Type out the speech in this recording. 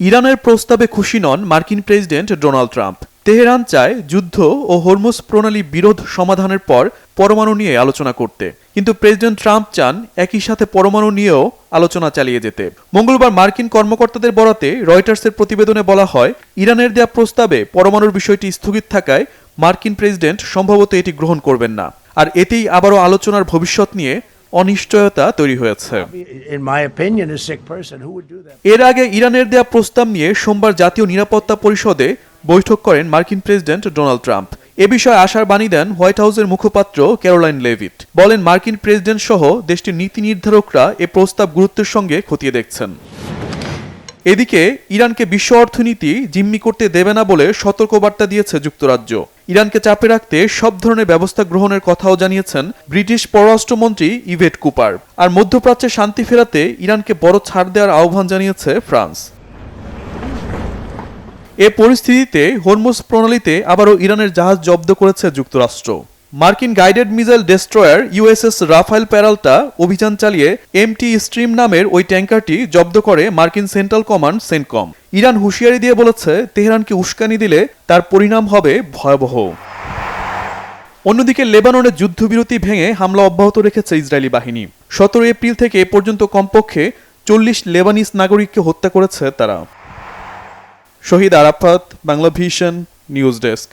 ইরানের প্রস্তাবে খুশি নন মার্কিন প্রেসিডেন্ট ডোনাল্ড ট্রাম্প। তেহরান চায় যুদ্ধ ও হরমুজ প্রণালী বিরোধ সমাধানের পর পরমাণু নিয়ে আলোচনা করতে, কিন্তু প্রেসিডেন্ট ট্রাম্প চান একই সাথে পরমাণু নিয়েও আলোচনা চালিয়ে যেতে। মঙ্গলবার মার্কিন কর্মকর্তাদের বরাতে রয়টার্সের প্রতিবেদনে বলা হয়, ইরানের দেয়া প্রস্তাবে পরমাণুর বিষয়টি স্থগিত থাকায় মার্কিন প্রেসিডেন্ট সম্ভবত এটি গ্রহণ করবেন না, আর এতেই আবারও আলোচনার ভবিষ্যৎ নিয়ে অনিশ্চয়তা তৈরি হয়েছে। এর আগে ইরানের দেয়া প্রস্তাব নিয়ে সোমবার জাতীয় নিরাপত্তা পরিষদে বৈঠক করেন মার্কিন প্রেসিডেন্ট ডোনাল্ড ট্রাম্প। এ বিষয়ে আশার বাণী দেন হোয়াইট হাউসের মুখপাত্র ক্যারোলাইন লেভিট। বলেন, মার্কিন প্রেসিডেন্ট সহ দেশটির নীতি নির্ধারকরা এ প্রস্তাব গুরুত্বের সঙ্গে খতিয়ে দেখছেন। এদিকে ইরানকে বিশ্ব অর্থনীতি জিম্মি করতে দেবে না বলে সতর্কবার্তা দিয়েছে যুক্তরাজ্য। ইরানকে চাপে রাখতে সব ধরনের ব্যবস্থা গ্রহণের কথাও জানিয়েছেন ব্রিটিশ পররাষ্ট্রমন্ত্রী ইভেট কুপার। আর মধ্যপ্রাচ্যে শান্তি ফেরাতে ইরানকে বড় ছাড় দেওয়ার আহ্বান জানিয়েছে ফ্রান্স। এ পরিস্থিতিতে হরমুজ প্রণালীতে আবারও ইরানের জাহাজ জব্দ করেছে যুক্তরাষ্ট্র। মার্কিন guided missile destroyer USS Rafael Peralta অভিযান চালিয়ে এমটি স্ট্রিম নামের ওই ট্যাঙ্কারটি জব্দ করে মার্কিন সেন্ট্রাল কমান্ড সেন্টকম। ইরান হুঁশিয়ারি দিয়ে বলেছে, তেহরানকে উস্কানি দিলে তার পরিণাম হবে ভয়াবহ। অন্যদিকে লেবাননে যুদ্ধবিরতি ভেঙে হামলা অব্যাহত রেখেছে ইসরায়েলি বাহিনী। 17 এপ্রিল থেকে এ পর্যন্ত কমপক্ষে 40 লেবানিজ নাগরিককে হত্যা করেছে তারা। Shahid Arafat, Bangla Vision, news desk.